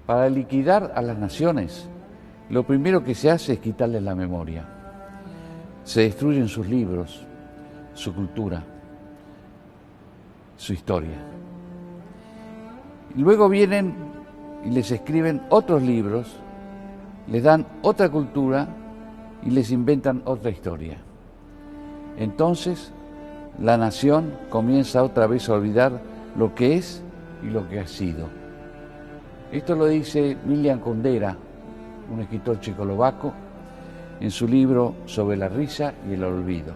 Para liquidar a las naciones, lo primero que se hace es quitarles la memoria. Se destruyen sus libros, su cultura, su historia. Y luego vienen y les escriben otros libros, les dan otra cultura y les inventan otra historia. Entonces, la nación comienza otra vez a olvidar lo que es y lo que ha sido. Esto lo dice Milian Kundera, un escritor checoslovaco, en su libro Sobre la risa y el olvido.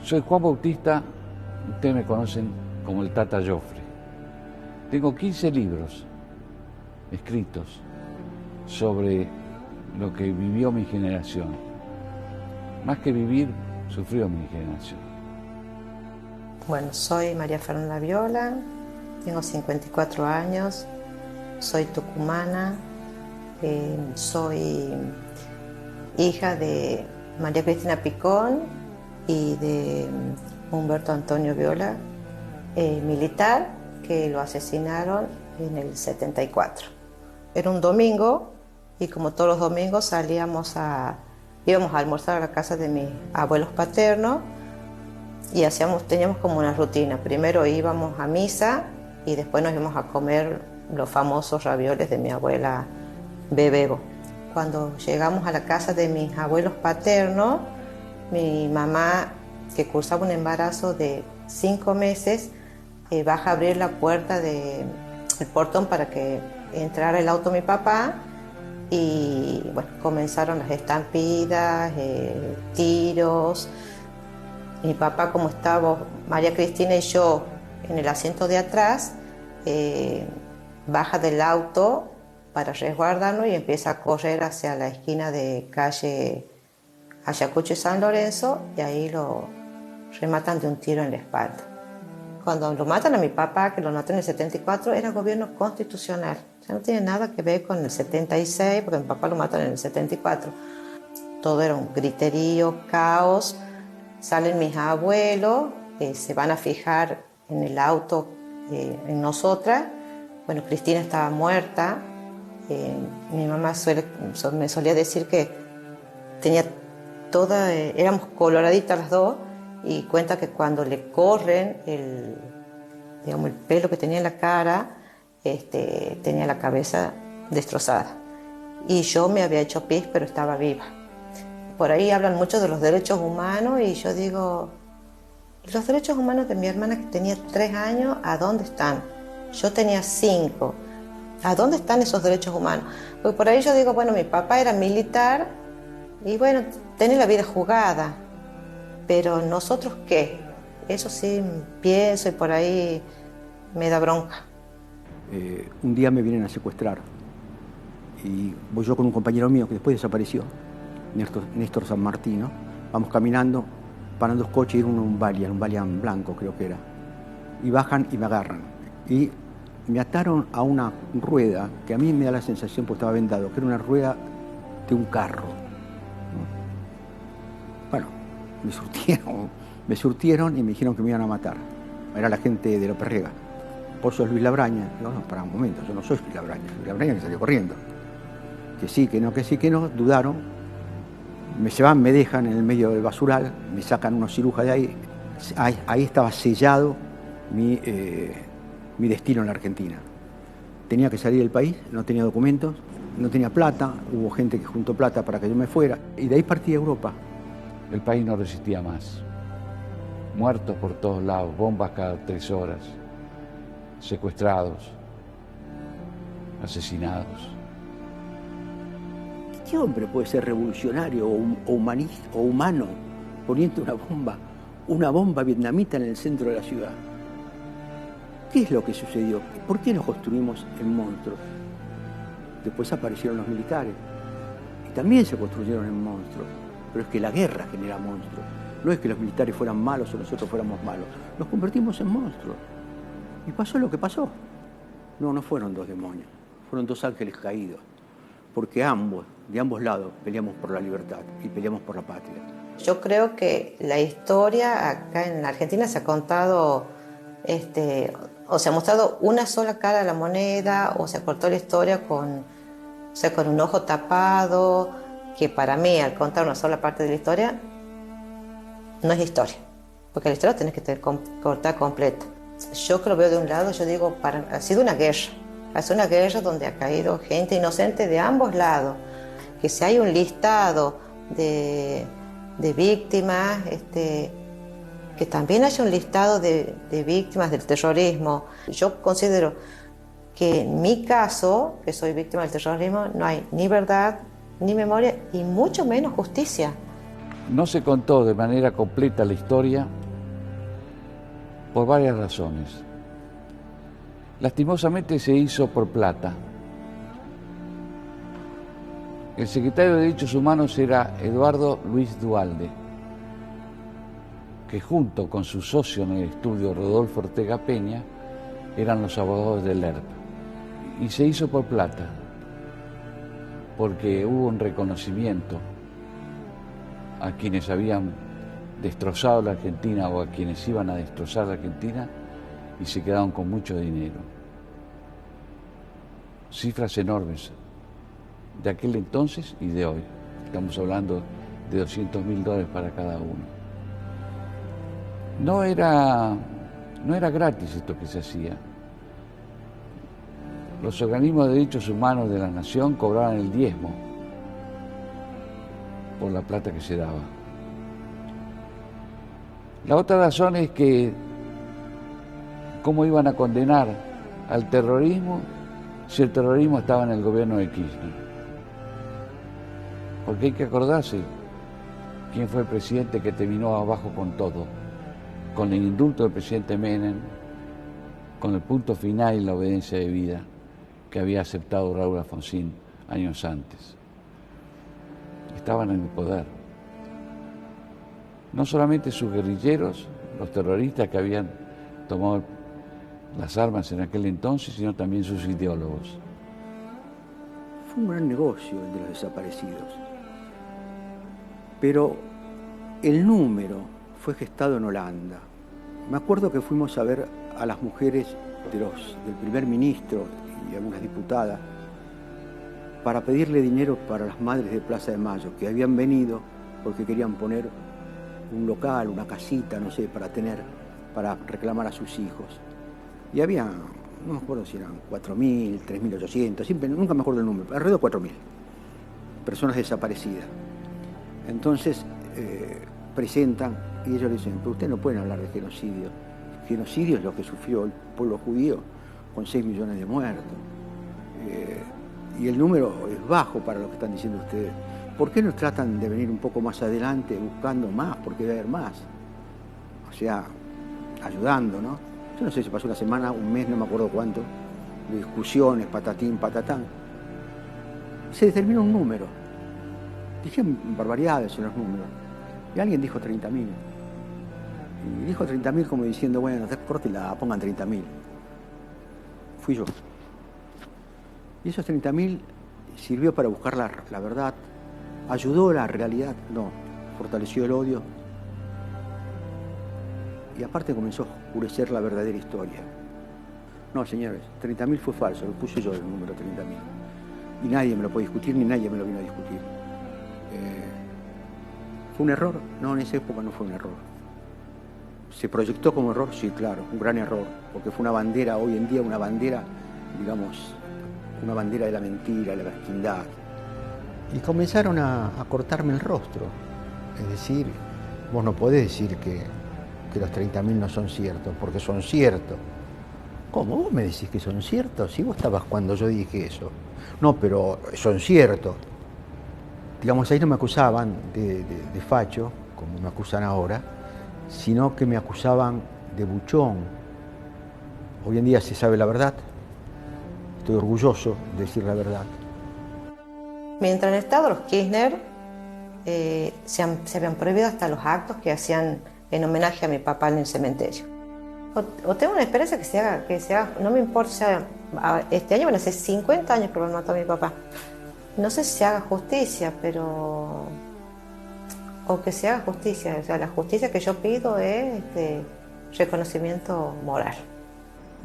Soy Juan Bautista, ustedes me conocen como el Tata Joffre. Tengo 15 libros escritos sobre lo que vivió mi generación. Más que vivir, sufrió mi generación. Bueno, soy María Fernanda Viola, tengo 54 años, soy tucumana, soy hija de María Cristina Picón y de Humberto Antonio Viola, militar, que lo asesinaron en el 74. Era un domingo y como todos los domingos íbamos a almorzar a la casa de mis abuelos paternos y teníamos como una rutina. Primero íbamos a misa y después nos íbamos a comer los famosos ravioles de mi abuela Bebebo. Cuando llegamos a la casa de mis abuelos paternos, mi mamá, que cursaba un embarazo de 5 meses, baja a abrir la puerta del portón para que entrara el auto de mi papá y bueno, comenzaron las estampidas, tiros. Mi papá, como estaba María Cristina y yo en el asiento de atrás, baja del auto para resguardarnos y empieza a correr hacia la esquina de calle Ayacucho y San Lorenzo, y ahí lo rematan de un tiro en la espalda. Cuando lo matan a mi papá, que lo matan en el 74, era gobierno constitucional. O sea, no tiene nada que ver con el 76, porque mi papá lo matan en el 74. Todo era un griterío, caos. Salen mis abuelos, se van a fijar en el auto, en nosotras. Bueno, Cristina estaba muerta. Mi mamá me solía decir que tenía éramos coloraditas las dos, y cuenta que cuando le corren el pelo que tenía en la cara, tenía la cabeza destrozada. Y yo me había hecho pis, pero estaba viva. Por ahí hablan mucho de los derechos humanos y yo digo, los derechos humanos de mi hermana, que tenía 3 años, ¿a dónde están? Yo tenía 5. ¿A dónde están esos derechos humanos? Porque por ahí yo digo, bueno, mi papá era militar y bueno, tenía la vida jugada, pero ¿nosotros qué? Eso sí pienso y por ahí me da bronca. Un día me vienen a secuestrar y voy yo con un compañero mío que después desapareció, Néstor San Martino. Vamos caminando, paran 2 coches y era un Valiant blanco creo que era, y bajan y me agarran y me ataron a una rueda que a mí me da la sensación, porque estaba vendado, que era una rueda de un carro. Bueno, me surtieron y me dijeron que me iban a matar. Era la gente de López Rega. ¿Vos sos Luis Labraña? Digo, no, para un momento, yo no soy Luis Labraña. Luis Labraña que salió corriendo. Que sí, que no, dudaron. Me llevan, me dejan en el medio del basural, me sacan unos cirujas de ahí. Ahí estaba sellado mi destino en la Argentina. Tenía que salir del país, no tenía documentos, no tenía plata, hubo gente que juntó plata para que yo me fuera, y de ahí partí a Europa. El país no resistía más. Muertos por todos lados, bombas cada 3 horas, secuestrados, asesinados. ¿Qué hombre puede ser revolucionario o humanista o humano poniendo una bomba vietnamita en el centro de la ciudad? ¿Qué es lo que sucedió? ¿Por qué nos construimos en monstruos? Después aparecieron los militares y también se construyeron en monstruos. Pero es que la guerra genera monstruos. No es que los militares fueran malos o nosotros fuéramos malos. Nos convertimos en monstruos. Y pasó lo que pasó. No fueron 2 demonios. Fueron 2 ángeles caídos. porque de ambos lados, peleamos por la libertad y peleamos por la patria. Yo creo que la historia acá en la Argentina se ha contado, o se ha mostrado una sola cara de la moneda, o se cortó la historia con un ojo tapado, que para mí, al contar una sola parte de la historia, no es historia, porque la historia tenés que cortar completa. Yo que lo veo de un lado, yo digo, ha sido una guerra donde ha caído gente inocente de ambos lados, que si hay un listado de víctimas, que también haya un listado de víctimas del terrorismo. Yo considero que en mi caso, que soy víctima del terrorismo, no hay ni verdad, ni memoria y mucho menos justicia. No se contó de manera completa la historia por varias razones. Lastimosamente se hizo por plata. El secretario de Derechos Humanos era Eduardo Luis Duhalde, que junto con su socio en el estudio Rodolfo Ortega Peña eran los abogados del ERP. Y se hizo por plata, porque hubo un reconocimiento a quienes habían destrozado la Argentina o a quienes iban a destrozar la Argentina y se quedaron con mucho dinero. Cifras enormes de aquel entonces y de hoy. Estamos hablando de $200.000 para cada uno. No era gratis esto que se hacía. Los organismos de derechos humanos de la nación cobraban el diezmo por la plata que se daba. La otra razón es que cómo iban a condenar al terrorismo si el terrorismo estaba en el gobierno de Kirchner. Porque hay que acordarse quién fue el presidente que terminó abajo con todo, con el indulto del presidente Menem, con el punto final y la obediencia de vida que había aceptado Raúl Alfonsín años antes. Estaban en el poder. No solamente sus guerrilleros, los terroristas que habían tomado las armas en aquel entonces, sino también sus ideólogos. Fue un gran negocio el de los desaparecidos. Pero el número fue gestado en Holanda. Me acuerdo que fuimos a ver a las mujeres del primer ministro y algunas diputadas para pedirle dinero para las madres de Plaza de Mayo, que habían venido porque querían poner un local, una casita, no sé, para reclamar a sus hijos. Y había, no me acuerdo si eran 4.000, 3.800, nunca me acuerdo el número, alrededor de 4.000 personas desaparecidas. Entonces presentan y ellos le dicen, pero ustedes no pueden hablar de genocidio. Genocidio es lo que sufrió el pueblo judío con 6 millones de muertos. Y el número es bajo para lo que están diciendo ustedes. ¿Por qué no tratan de venir un poco más adelante buscando más? Porque debe haber más. O sea, ayudando, ¿no? Yo no sé si pasó una semana, un mes, no me acuerdo cuánto, de discusiones, patatín, patatán. Se determinó un número. Dijeron barbaridades en los números. Y alguien dijo 30.000. Y dijo 30.000 como diciendo, bueno, córtela, pongan 30.000. Fui yo. Y esos 30.000 sirvió para buscar la verdad. ¿Ayudó la realidad? No. Fortaleció el odio. Y aparte comenzó a oscurecer la verdadera historia. No, señores, 30.000 fue falso, lo puse yo el número 30.000. Y nadie me lo puede discutir, ni nadie me lo vino a discutir. ¿Fue un error? No, en esa época no fue un error. ¿Se proyectó como error? Sí, claro, un gran error, porque fue una bandera, hoy en día una bandera, digamos, una bandera de la mentira, de la mezquindad. Y comenzaron a cortarme el rostro. Es decir, vos no podés decir que los 30.000 no son ciertos, porque son ciertos. ¿Cómo? ¿Vos me decís que son ciertos? Si vos estabas cuando yo dije eso. No, pero son ciertos. Digamos, ahí no me acusaban de facho, como me acusan ahora, sino que me acusaban de buchón. Hoy en día se sabe la verdad. Estoy orgulloso de decir la verdad. Mientras han estado los Kirchner, se habían prohibido hasta los actos que hacían en homenaje a mi papá en el cementerio. O tengo una esperanza que se haga, no me importa, este año van a ser 50 años que lo han matado a mi papá. No sé si se haga justicia, pero... o que se haga justicia. O sea, la justicia que yo pido es reconocimiento moral.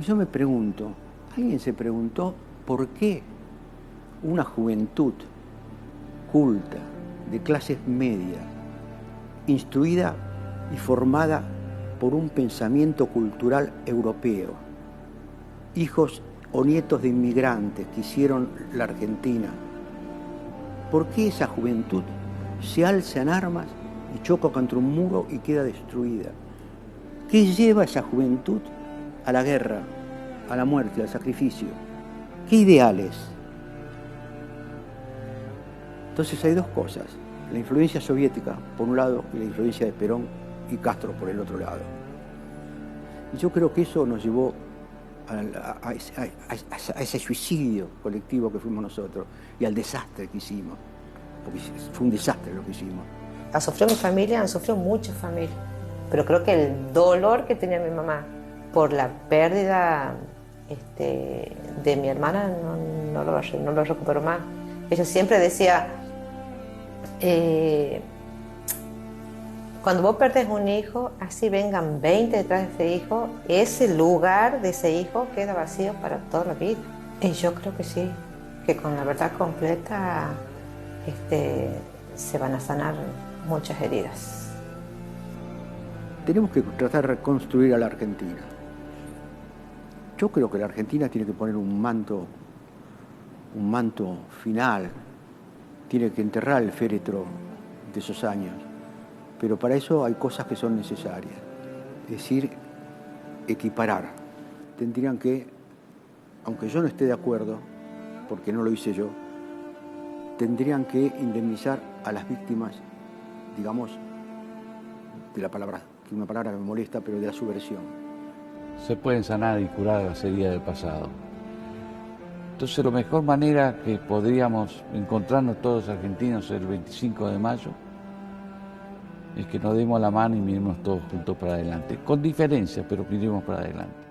Yo me pregunto, ¿alguien se preguntó por qué una juventud culta, de clases medias, instruida y formada por un pensamiento cultural europeo, hijos o nietos de inmigrantes que hicieron la Argentina, por qué esa juventud se alza en armas y choca contra un muro y queda destruida? ¿Qué lleva a esa juventud a la guerra, a la muerte, al sacrificio? ¿Qué ideales? Entonces hay dos cosas, la influencia soviética por un lado y la influencia de Perón y Castro por el otro lado. Y yo creo que eso nos llevó a ese suicidio colectivo que fuimos nosotros y al desastre que hicimos, porque fue un desastre lo que hicimos. ¿Ha sufrido mi familia? Han sufrido muchas familias, pero creo que el dolor que tenía mi mamá por la pérdida de mi hermana no lo recupero más. Ella siempre decía, cuando vos perdés un hijo, así vengan 20 detrás de ese hijo, ese lugar de ese hijo queda vacío para toda la vida. Y yo creo que sí, que con la verdad completa se van a sanar muchas heridas. Tenemos que tratar de reconstruir a la Argentina. Yo creo que la Argentina tiene que poner un manto final, tiene que enterrar el féretro de esos años, pero para eso hay cosas que son necesarias, es decir, equiparar. Tendrían que, aunque yo no esté de acuerdo, porque no lo hice yo, tendrían que indemnizar a las víctimas, digamos, de la palabra, que es una palabra que me molesta, pero de la subversión. Se pueden sanar y curar las heridas del pasado. Entonces la mejor manera que podríamos encontrarnos todos argentinos el 25 de mayo es que nos demos la mano y miremos todos juntos para adelante, con diferencias, pero miremos para adelante.